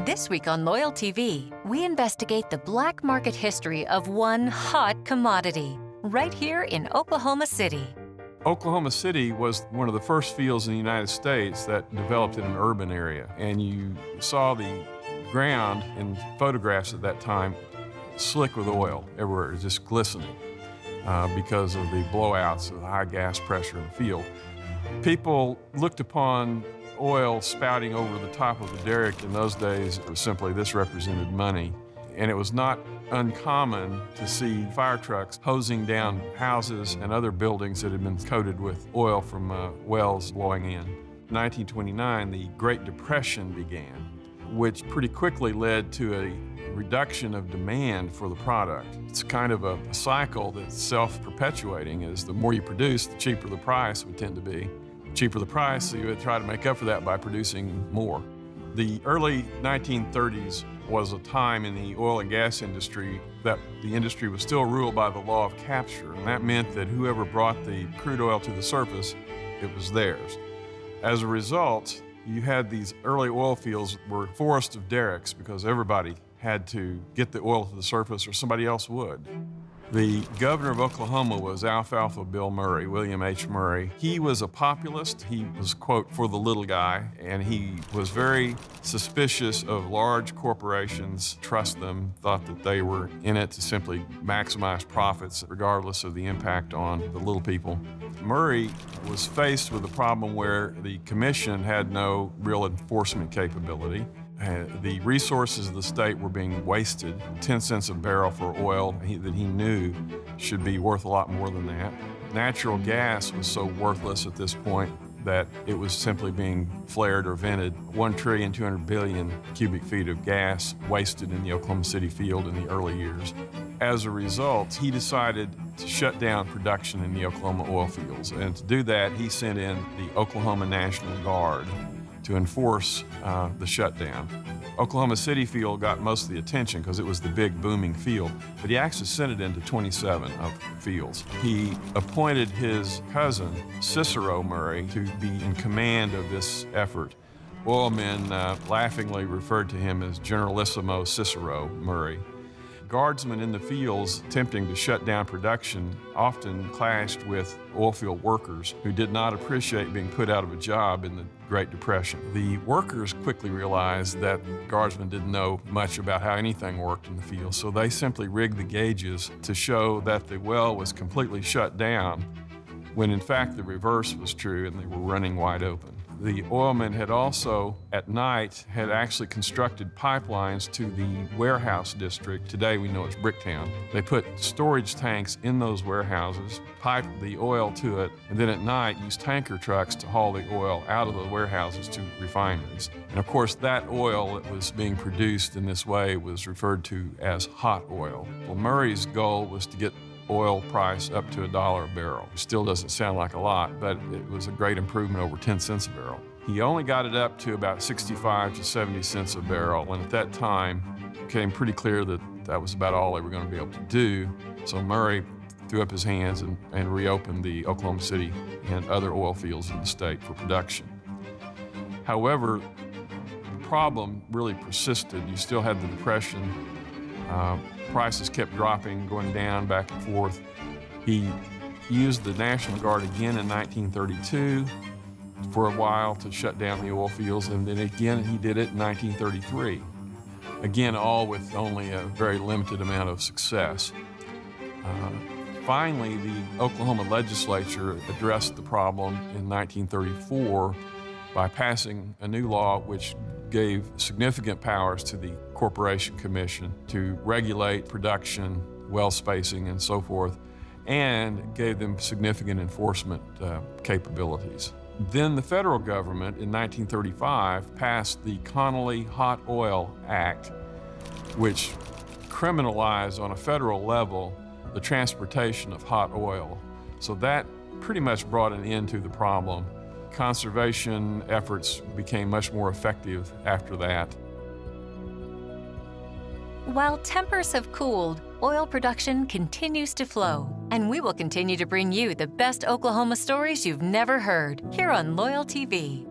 This week on LoyalTV, we investigate the black market history of one hot commodity, right here in Oklahoma City. Oklahoma City was one of the first fields in the United States that developed in an urban area. And you saw the ground in photographs at that time slick with oil everywhere. It was just glistening because of the blowouts of the high gas pressure in the field. People looked upon oil spouting over the top of the derrick in those days. It was simply this represented money. And it was not uncommon to see fire trucks hosing down houses and other buildings that had been coated with oil from wells blowing in. In 1929, the Great Depression began, which pretty quickly led to a reduction of demand for the product. It's kind of a cycle that's self-perpetuating. Is the more you produce, the cheaper the price would tend to be. The cheaper the price, so you would try to make up for that by producing more. The early 1930s was a time in the oil and gas industry that the industry was still ruled by the law of capture, and that meant that whoever brought the crude oil to the surface, it was theirs. As a result, you had these early oil fields were forests of derricks because everybody had to get the oil to the surface or somebody else would. The governor of Oklahoma was Alfalfa Bill Murray, William H. Murray. He was a populist. He was, quote, for the little guy, and he was very suspicious of large corporations, trust them, thought that they were in it to simply maximize profits regardless of the impact on the little people. Murray was faced with a problem where the commission had no real enforcement capability. The resources of the state were being wasted. 10 cents a barrel for oil that he knew should be worth a lot more than that. Natural gas was so worthless at this point that it was simply being flared or vented. 1,200 billion cubic feet of gas wasted in the Oklahoma City field in the early years. As a result, he decided to shut down production in the Oklahoma oil fields. And to do that, he sent in the Oklahoma National Guard to enforce the shutdown. Oklahoma City field got most of the attention because it was the big booming field, but he actually sent it into 27 of fields. He appointed his cousin, Cicero Murray, to be in command of this effort. Oilmen laughingly referred to him as Generalissimo Cicero Murray. Guardsmen in the fields attempting to shut down production often clashed with oilfield workers who did not appreciate being put out of a job in the Great Depression. The workers quickly realized that guardsmen didn't know much about how anything worked in the field, so they simply rigged the gauges to show that the well was completely shut down, when in fact the reverse was true and they were running wide open. The oilmen had also, at night, had actually constructed pipelines to the warehouse district. Today we know it's Bricktown. They put storage tanks in those warehouses, piped the oil to it, and then at night used tanker trucks to haul the oil out of the warehouses to refineries. And of course, that oil that was being produced in this way was referred to as hot oil. Well, Murray's goal was to get oil price up to $1 a barrel. It still doesn't sound like a lot, but it was a great improvement over 10 cents a barrel. He only got it up to about 65 to 70 cents a barrel, and at that time, it became pretty clear that that was about all they were going to be able to do. So Murray threw up his hands and reopened the Oklahoma City and other oil fields in the state for production. However, the problem really persisted. You still had the Depression. Prices kept dropping, going down, back and forth. He used the National Guard again in 1932 for a while to shut down the oil fields, and then again he did it in 1933. Again, all with only a very limited amount of success. Finally, the Oklahoma legislature addressed the problem in 1934 by passing a new law which gave significant powers to the Corporation Commission to regulate production, well spacing, and so forth, and gave them significant enforcement capabilities. Then the federal government in 1935 passed the Connolly Hot Oil Act, which criminalized on a federal level the transportation of hot oil. So that pretty much brought an end to the problem. Conservation efforts became much more effective after that. While tempers have cooled, oil production continues to flow, and we will continue to bring you the best Oklahoma stories you've never heard here on LoyalTV.